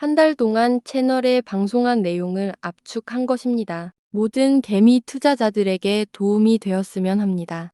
한 달 동안 채널에 방송한 내용을 압축한 것입니다. 모든 개미 투자자들에게 도움이 되었으면 합니다.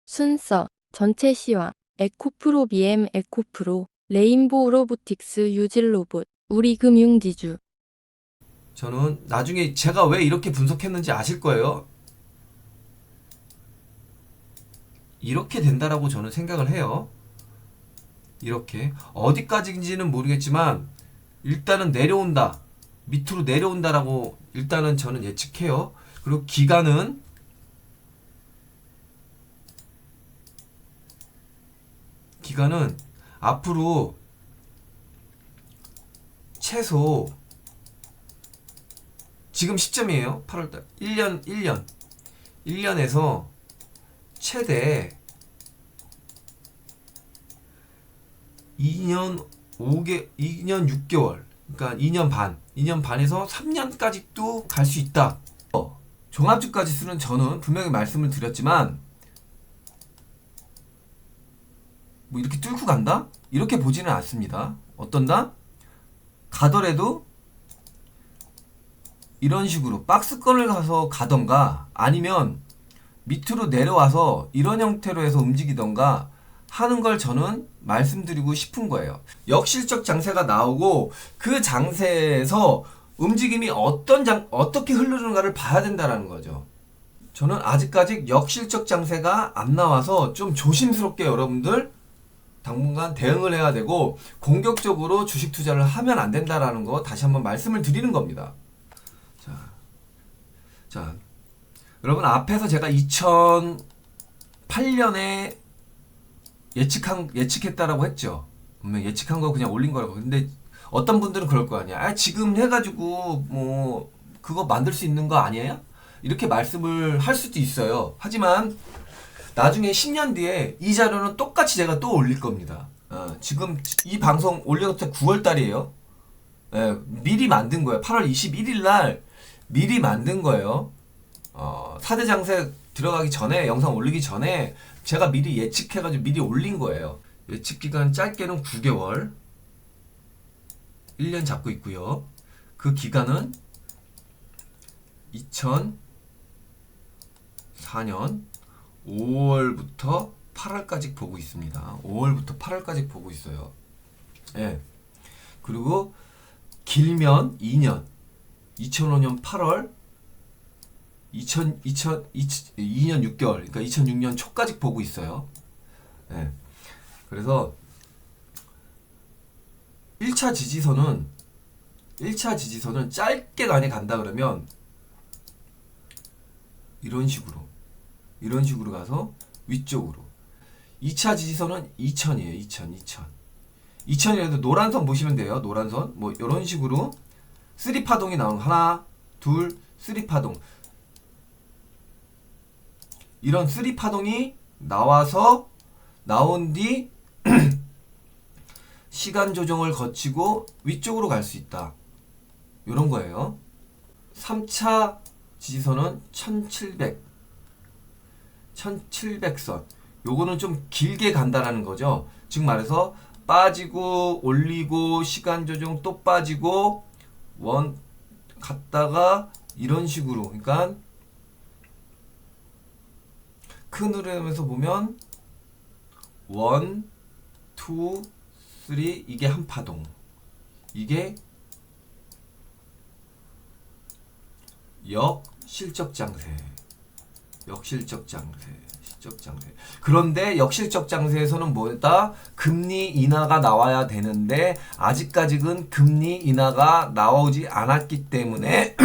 순서, 전체 시황, 에코프로 BM 에코프로, 레인보우 로보틱스 유질 로봇, 우리 금융지주. 저는 나중에 제가 왜 이렇게 분석했는지 아실 거예요. 이렇게 된다라고 저는 생각을 해요. 이렇게 어디까지인지는 모르겠지만 일단은 내려온다, 밑으로 내려온다라고 일단은 저는 예측해요. 그리고 기간은 앞으로 최소 지금 시점이에요. 8월달 1년에서 최대 2년 2년 6개월, 그러니까 2년 반에서 3년까지도 갈 수 있다. 종합주가지수는 저는 분명히 말씀을 드렸지만 뭐 이렇게 뚫고 간다? 이렇게 보지는 않습니다. 어떤다? 가더라도 이런 식으로 박스권을 가서 가던가 아니면 밑으로 내려와서 이런 형태로 해서 움직이던가 하는 걸 저는 말씀드리고 싶은 거예요. 역실적 장세가 나오고 그 장세에서 움직임이 어떻게 흐르는가를 봐야 된다는 거죠. 저는 아직까지 역실적 장세가 안 나와서 좀 조심스럽게 여러분들 당분간 대응을 해야 되고 공격적으로 주식 투자를 하면 안 된다라는 거 다시 한번 말씀을 드리는 겁니다. 자, 여러분 앞에서 제가 2008년에 예측했다라고 했죠. 예측한 거 그냥 올린 거라고. 근데 어떤 분들은 그럴 거 아니야. 아, 지금 해가지고 뭐 그거 만들 수 있는 거 아니에요? 이렇게 말씀을 할 수도 있어요. 하지만 나중에 10년 뒤에 이 자료는 똑같이 제가 또 올릴 겁니다. 지금 이 방송 올려놓은 9월 달이에요. 미리 만든 거예요. 8월 21일 날 미리 만든 거예요. 4대 장세 들어가기 전에, 영상 올리기 전에 제가 미리 예측해가지고 미리 올린 거예요. 예측 기간 짧게는 9개월, 1년 잡고 있고요. 그 기간은 2004년 5월부터 8월까지 보고 있습니다. 5월부터 8월까지 보고 있어요. 예. 그리고 길면 2년, 2005년 8월, 2년 6개월, 그러니까 2006년 초까지 보고 있어요. 예. 그래서 1차 지지선은 짧게 많이 간다 그러면 이런 식으로 가서 위쪽으로. 2차 지지선은 2000이에요. 2000이라도 노란선 보시면 돼요. 노란선. 뭐 이런 식으로 3파동이 나오는 하나, 둘, 3파동. 이런 3파동이 나온 뒤 시간 조정을 거치고 위쪽으로 갈 수 있다. 이런 거예요. 3차 지지선은 1700선. 요거는 좀 길게 간다라는 거죠. 즉 말해서 빠지고 올리고 시간 조정 또 빠지고 갔다가 이런 식으로. 그러니까 큰 흐름에서 보면 1, 2, 3 이게 한 파동. 이게 역실적 장세. 그런데 역실적 장세에서는 뭐다? 금리 인하가 나와야 되는데 아직까지는 금리 인하가 나오지 않았기 때문에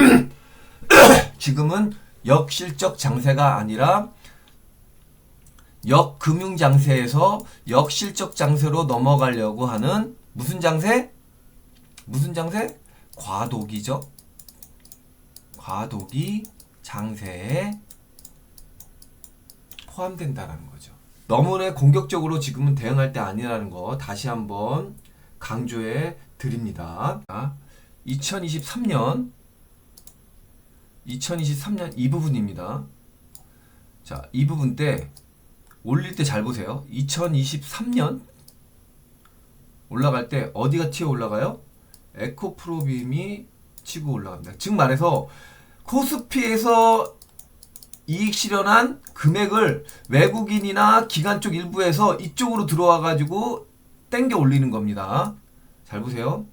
지금은 역실적 장세가 아니라 역금융 장세에서 역실적 장세로 넘어가려고 하는 무슨 장세? 과도기죠. 과도기 장세에 포함된다라는 거죠. 너무나 공격적으로 지금은 대응할 때 아니라는 거 다시 한번 강조해 드립니다. 2023년 이 부분입니다. 자, 이 부분 때 올릴 때 잘 보세요. 2023년 올라갈 때 어디가 튀어 올라가요? 에코프로빔이 치고 올라갑니다. 즉 말해서 코스피에서 이익 실현한 금액을 외국인이나 기관 쪽 일부에서 이쪽으로 들어와 가지고 땡겨 올리는 겁니다. 잘 보세요.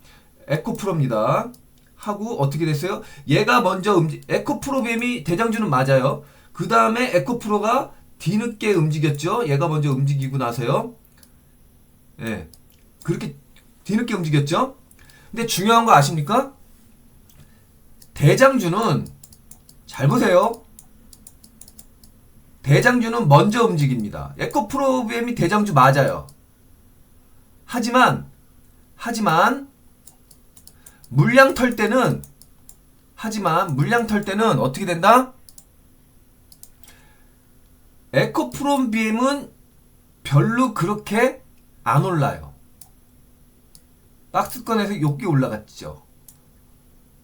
에코프로입니다. 하고 어떻게 됐어요? 얘가 먼저 에코프로빔이 대장주는 맞아요. 그 다음에 에코프로가 뒤늦게 움직였죠. 얘가 먼저 움직이고 나서요. 예. 그렇게 뒤늦게 움직였죠. 근데 중요한 거 아십니까? 대장주는 잘 보세요. 대장주는 먼저 움직입니다. 에코프로빔이 대장주 맞아요. 하지만 물량 털 때는 어떻게 된다? 에코프로빔은 별로 그렇게 안 올라요. 박스권에서 높게 올라갔죠.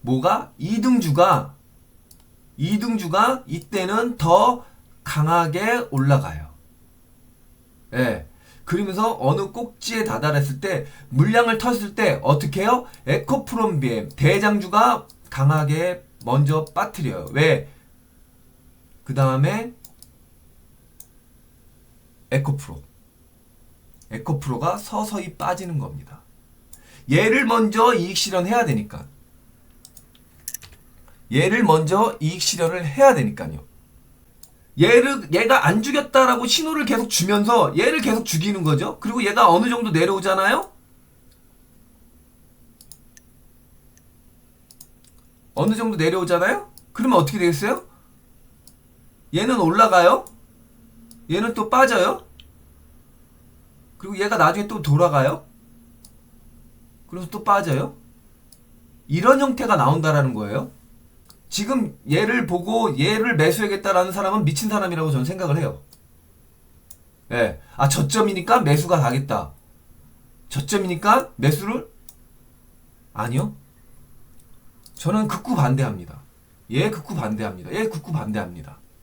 뭐가? 2등주가 이때는 더 강하게 올라가요. 예. 그러면서 어느 꼭지에 다다랐을 때 물량을 텄을 때 어떻게 해요? 에코프로빔 대장주가 강하게 먼저 빠뜨려요. 왜? 그 다음에 에코프로가 서서히 빠지는 겁니다. 얘를 먼저 이익 실현해야 되니까. 얘가 안 죽였다라고 신호를 계속 주면서 얘를 계속 죽이는 거죠. 그리고 얘가 어느 정도 내려오잖아요. 그러면 어떻게 되겠어요? 얘는 올라가요. 얘는 또 빠져요. 그리고 얘가 나중에 또 돌아가요. 그래서 또 빠져요. 이런 형태가 나온다라는 거예요. 지금 얘를 보고 얘를 매수해야겠다라는 사람은 미친 사람이라고 저는 생각을 해요. 예. 아, 저점이니까 매수가 가겠다. 저점이니까 매수를? 아니요. 저는 극구 반대합니다. 얘 극구 반대합니다.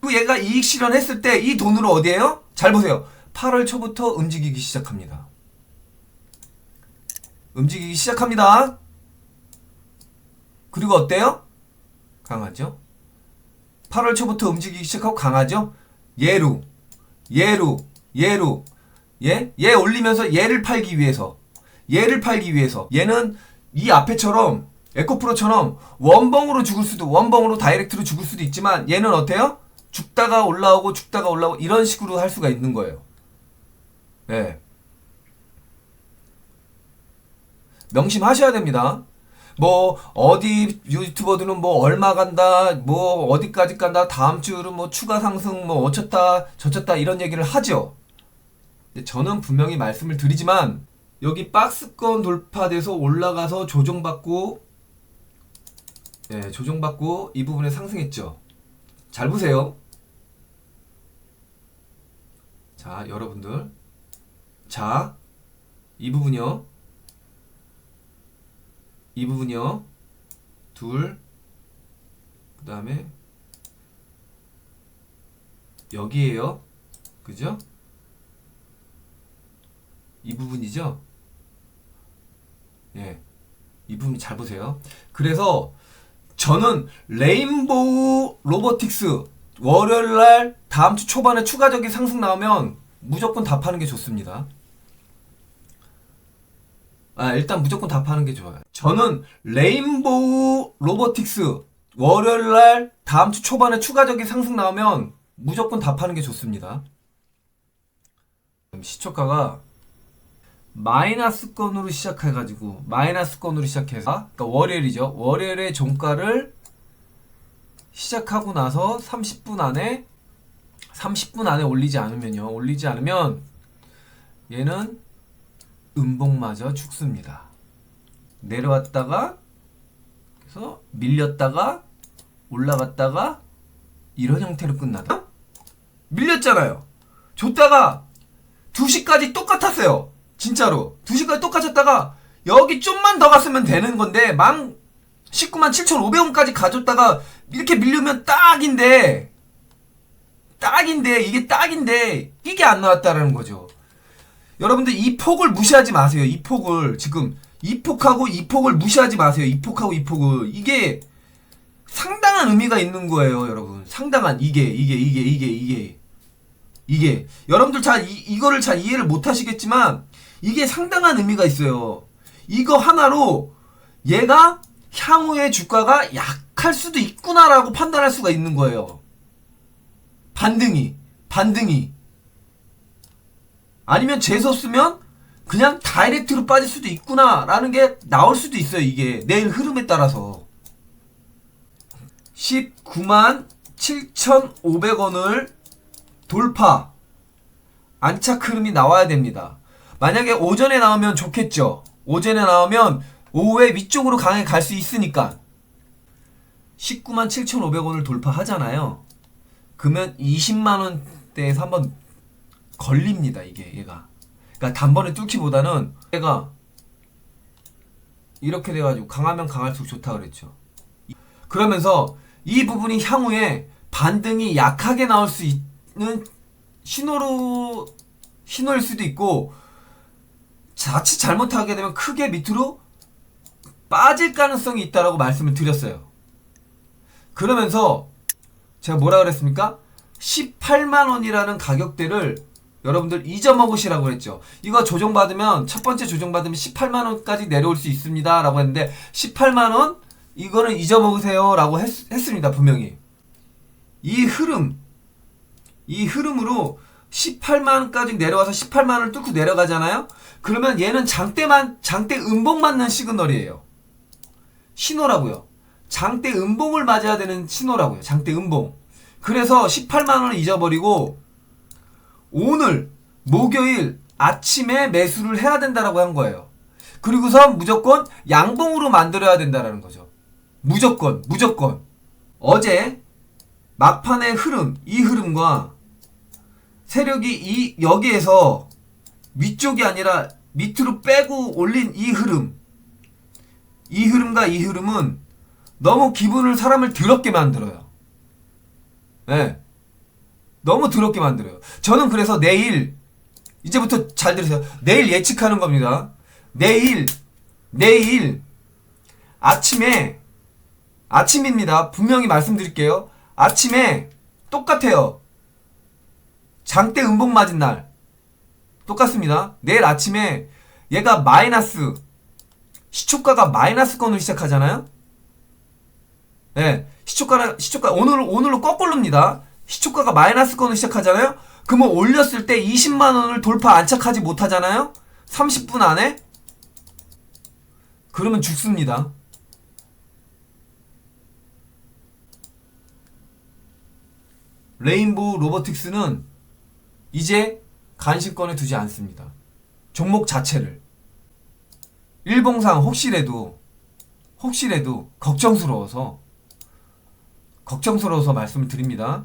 그리고 얘가 이익 실현했을 때 이 돈으로 어디에요? 잘 보세요. 8월 초부터 움직이기 시작합니다. 그리고 어때요? 강하죠? 8월 초부터 움직이기 시작하고 강하죠? 얘로 얘 올리면서 얘를 팔기 위해서 얘는 이 앞에처럼 에코프로처럼 원봉으로 다이렉트로 죽을 수도 있지만 얘는 어때요? 죽다가 올라오고 이런 식으로 할 수가 있는 거예요. 네. 명심하셔야 됩니다. 뭐 어디 유튜버들은 뭐 얼마 간다, 뭐 어디까지 간다, 다음 주는 뭐 추가 상승, 뭐 어쩌다 저쩌다 이런 얘기를 하죠. 근데 저는 분명히 말씀을 드리지만 여기 박스권 돌파돼서 올라가서 조정받고 이 부분에 상승했죠. 잘 보세요. 자, 여러분들, 자, 이 부분이요. 둘, 그 다음에 여기에요. 그죠? 이 부분이죠? 예. 이 부분 잘 보세요. 그래서 저는 레인보우 로보틱스 월요일날 다음 주 초반에 추가적인 상승 나오면 무조건 다 파는 게 좋습니다. 일단 무조건 다 파는 게 좋아요. 저는 레인보우 로보틱스 월요일날 다음 주 초반에 추가적인 상승 나오면 무조건 다 파는 게 좋습니다. 시초가가 마이너스권으로 시작해서 그러니까 월요일이죠. 월요일에 종가를 시작하고 나서 30분 안에 올리지 않으면 얘는 음봉마저 죽습니다. 내려왔다가 그래서 밀렸다가 올라갔다가 이런 형태로 끝나다. 밀렸잖아요. 줬다가 2시까지 똑같았어요. 진짜로 2시까지 똑같았다가 여기 좀만 더 갔으면 되는 건데 197,500원까지 가졌다가 이렇게 밀리면 딱인데 이게 안 나왔다라는 거죠. 여러분들 이 폭을 무시하지 마세요. 이 폭을 지금 이폭하고 이폭을 무시하지 마세요. 이폭하고 이폭을. 이게 상당한 의미가 있는 거예요, 여러분. 상당한 이게 여러분들 잘 이거를 잘 이해를 못 하시겠지만 이게 상당한 의미가 있어요. 이거 하나로 얘가 향후의 주가가 약할 수도 있구나라고 판단할 수가 있는 거예요. 반등이 아니면 재수없으면 그냥 다이렉트로 빠질 수도 있구나라는 게 나올 수도 있어요. 이게 내일 흐름에 따라서 19만 7,500원을 돌파 안착 흐름이 나와야 됩니다. 만약에 오전에 나오면 좋겠죠. 오전에 나오면 오후에 위쪽으로 강하게 갈 수 있으니까 19만 7,500원을 돌파하잖아요. 그러면 20만원대에서 한번 걸립니다. 이게 얘가. 그러니까 단번에 뚫기보다는 얘가 이렇게 돼가지고 강하면 강할수록 좋다 그랬죠. 그러면서 이 부분이 향후에 반등이 약하게 나올 수 있는 신호일 수도 있고 자칫 잘못하게 되면 크게 밑으로 빠질 가능성이 있다라고 말씀을 드렸어요. 그러면서 제가 뭐라 그랬습니까? 18만원이라는 가격대를 여러분들 잊어먹으시라고 했죠. 이거 조정받으면 첫 번째 조정받으면 18만원까지 내려올 수 있습니다 라고 했는데 18만원 이거는 잊어먹으세요 라고 했습니다. 분명히 이 흐름으로 18만원까지 내려와서 18만원을 뚫고 내려가잖아요. 그러면 얘는 장대 음봉 맞는 시그널이에요. 신호라고요. 장대 음봉을 맞아야 되는 신호라고요. 장대 음봉. 그래서 18만원을 잊어버리고 오늘 목요일 아침에 매수를 해야 된다라고 한 거예요. 그리고선 무조건 양봉으로 만들어야 된다라는 거죠. 무조건 어제 막판의 흐름, 이 흐름과 세력이 여기에서 위쪽이 아니라 밑으로 빼고 올린 이 흐름과 이 흐름은 너무 사람을 더럽게 만들어요. 네. 너무 더럽게 만들어요. 저는 그래서 내일 이제부터 잘 들으세요. 내일 예측하는 겁니다. 내일 아침입니다. 분명히 말씀드릴게요. 아침에 똑같아요. 장대 음봉 맞은 날 똑같습니다. 내일 아침에 얘가 마이너스 시초가가 마이너스권으로 시작하잖아요. 네, 시초가 오늘로 거꾸로입니다. 시초가가 마이너스권으로 시작하잖아요. 그러면 올렸을 때 20만원을 돌파 안착하지 못하잖아요. 30분 안에. 그러면 죽습니다. 레인보우 로보틱스는 이제 간식권에 두지 않습니다. 종목 자체를. 일봉상 혹시라도 걱정스러워서 말씀을 드립니다.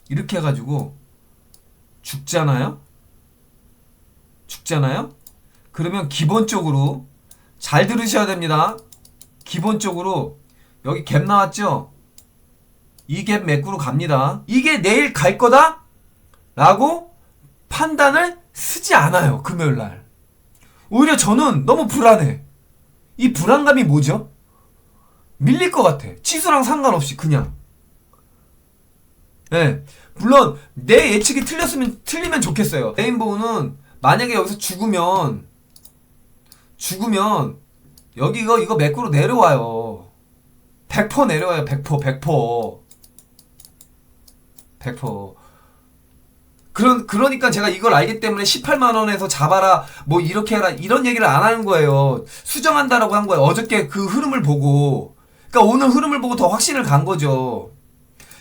이렇게 해가지고 죽잖아요? 그러면 기본적으로 잘 들으셔야 됩니다. 기본적으로 여기 갭 나왔죠? 이 갭 매꾸로 갑니다. 이게 내일 갈 거다? 라고 판단을 쓰지 않아요. 금요일날. 오히려 저는 너무 불안해. 이 불안감이 뭐죠? 밀릴 것 같아. 지수랑 상관없이 그냥. 네. 물론 내 예측이 틀리면 좋겠어요. 레인보우는 만약에 여기서 죽으면 여기 이거 매꾸로 내려와요. 100% 내려와요. 100%. 그러니까 제가 이걸 알기 때문에 18만원에서 잡아라 뭐 이렇게 해라 이런 얘기를 안 하는 거예요. 수정한다라고 한 거예요. 어저께 그 흐름을 보고. 그러니까 오늘 흐름을 보고 더 확신을 간 거죠.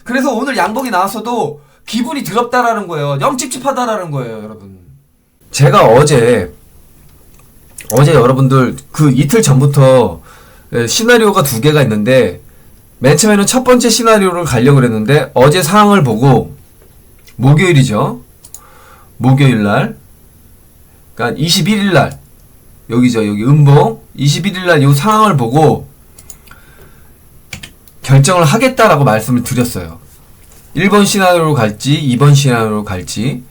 그래서 오늘 양봉이 나왔어도 기분이 더럽다라는 거예요. 영 찝찝하다라는 거예요, 여러분. 제가 어제 여러분들 그 이틀 전부터 시나리오가 두 개가 있는데 맨 처음에는 첫 번째 시나리오를 가려고 그랬는데 어제 상황을 보고 목요일이죠. 목요일날 그러니까 21일날 여기죠. 여기 음봉 21일날 이 상황을 보고 결정을 하겠다라고 말씀을 드렸어요. 1번 시나리오로 갈지 2번 시나리오로 갈지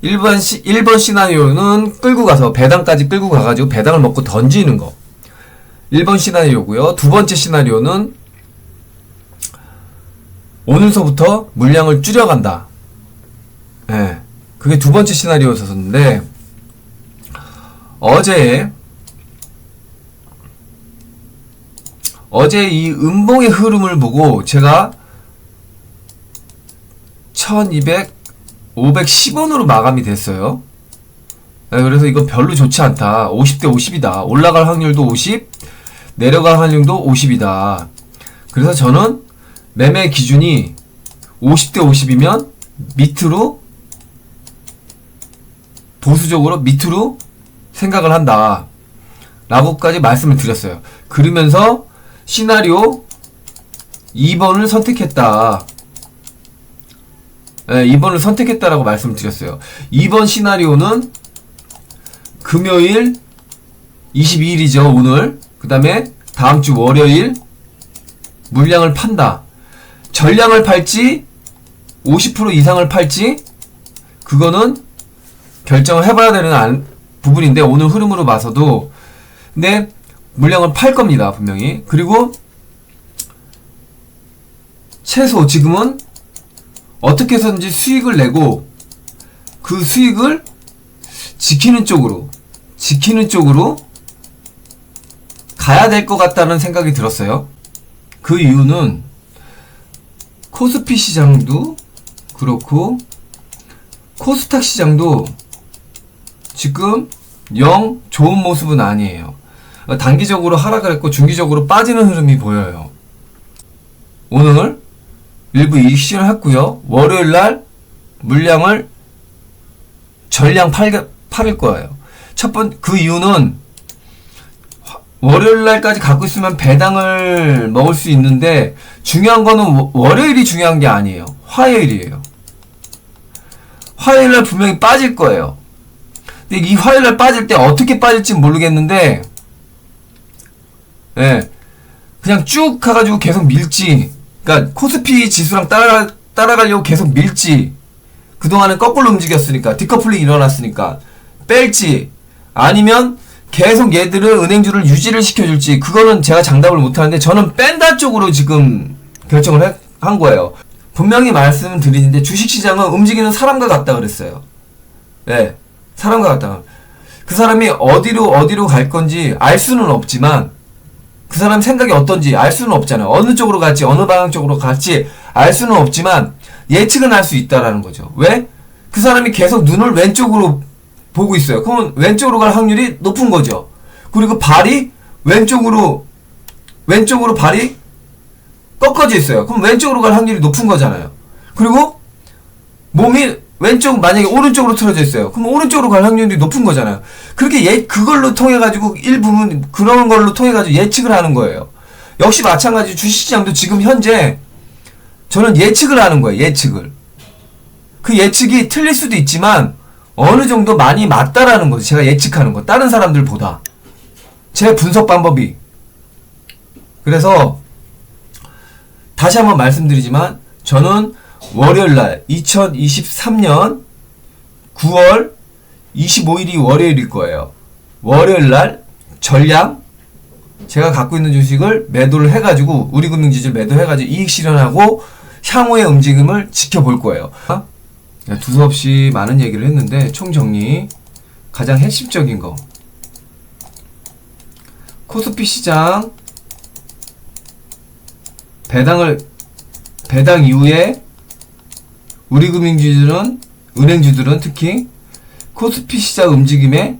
1번 시나리오는 끌고 가서 배당까지 끌고 가가지고 배당을 먹고 던지는 거. 1번 시나리오고요. 두 번째 시나리오는 오늘서부터 물량을 줄여간다. 예. 그게 두 번째 시나리오였었는데 어제 이 음봉의 흐름을 보고 제가 1200, 510원으로 마감이 됐어요. 네, 그래서 이거 별로 좋지 않다. 50대 50이다. 올라갈 확률도 50, 내려갈 확률도 50이다. 그래서 저는 매매 기준이 50대 50이면 밑으로, 보수적으로 밑으로 생각을 한다. 라고까지 말씀을 드렸어요. 그러면서 시나리오 2번을 선택했다. 네, 2번을 선택했다라고 말씀을 드렸어요. 2번 시나리오는 금요일 22일이죠, 오늘. 그 다음에 다음주 월요일 물량을 판다. 전량을 팔지 50% 이상을 팔지 그거는 결정을 해봐야 되는 부분인데 오늘 흐름으로 봐서도 근데 물량을 팔 겁니다, 분명히. 그리고 최소 지금은 어떻게 해서든지 수익을 내고 그 수익을 지키는 쪽으로 가야 될 것 같다는 생각이 들었어요. 그 이유는 코스피 시장도 그렇고 코스닥 시장도 지금 영 좋은 모습은 아니에요. 단기적으로 하락을 했고 중기적으로 빠지는 흐름이 보여요. 오늘 일부 이익 실현했고요. 월요일날 물량을 전량 팔을 거예요. 그 이유는 월요일날까지 갖고 있으면 배당을 먹을 수 있는데 중요한 거는 월요일이 중요한 게 아니에요. 화요일이에요. 화요일날 분명히 빠질 거예요. 근데 이 화요일날 빠질 때 어떻게 빠질지 모르겠는데 예, 그냥 쭉 가가지고 계속 밀지. 그러니까 코스피 지수랑 따라가려고 계속 밀지. 그동안은 거꾸로 움직였으니까 디커플링 일어났으니까 뺄지. 아니면 계속 얘들은 은행주를 유지를 시켜줄지. 그거는 제가 장담을 못하는데 저는 뺀다 쪽으로 지금 결정을 한 거예요. 분명히 말씀을 드리는데 주식시장은 움직이는 사람과 같다 그랬어요. 네, 사람과 같다. 그 사람이 어디로 갈 건지 알 수는 없지만 그 사람 생각이 어떤지 알 수는 없잖아요. 어느 쪽으로 갈지 어느 방향 쪽으로 갈지 알 수는 없지만 예측은 할 수 있다라는 거죠. 왜? 그 사람이 계속 눈을 왼쪽으로 보고 있어요. 그러면 왼쪽으로 갈 확률이 높은 거죠. 그리고 발이 왼쪽으로 발이 꺾어져 있어요. 그럼 왼쪽으로 갈 확률이 높은 거잖아요. 그리고 몸이 만약에 오른쪽으로 틀어져 있어요. 그럼 오른쪽으로 갈 확률이 높은 거잖아요. 그렇게 그걸로 통해가지고 일부분 그런 걸로 통해가지고 예측을 하는 거예요. 역시 마찬가지 주식시장도 지금 현재 저는 예측을 하는 거예요. 예측을. 그 예측이 틀릴 수도 있지만 어느 정도 많이 맞다라는 거죠. 제가 예측하는 거. 다른 사람들보다. 제 분석 방법이. 그래서 다시 한번 말씀드리지만 저는 월요일날 2023년 9월 25일이 월요일일 거예요. 월요일날 전량 제가 갖고 있는 주식을 매도를 해가지고 우리금융지주를 매도해가지고 이익 실현하고 향후의 움직임을 지켜볼 거예요. 두서없이 많은 얘기를 했는데 총정리 가장 핵심적인 거 코스피 시장 배당 이후에 우리금융주들은 은행주들은 특히 코스피 시장 움직임에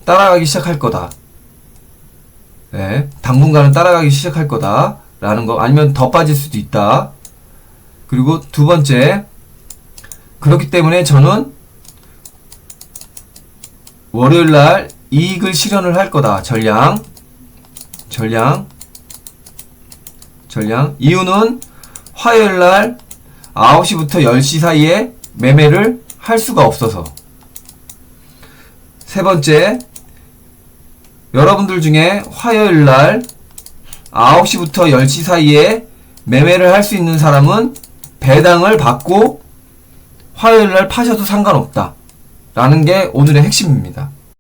따라가기 시작할 거다. 네, 당분간은 따라가기 시작할 거다 라는 거. 아니면 더 빠질 수도 있다. 그리고 두 번째, 그렇기 때문에 저는 월요일날 이익을 실현을 할 거다. 전량. 이유는 화요일날 9시부터 10시 사이에 매매를 할 수가 없어서. 세 번째, 여러분들 중에 화요일날 9시부터 10시 사이에 매매를 할 수 있는 사람은 배당을 받고 화요일 날 파셔도 상관없다. 라는 게 오늘의 핵심입니다.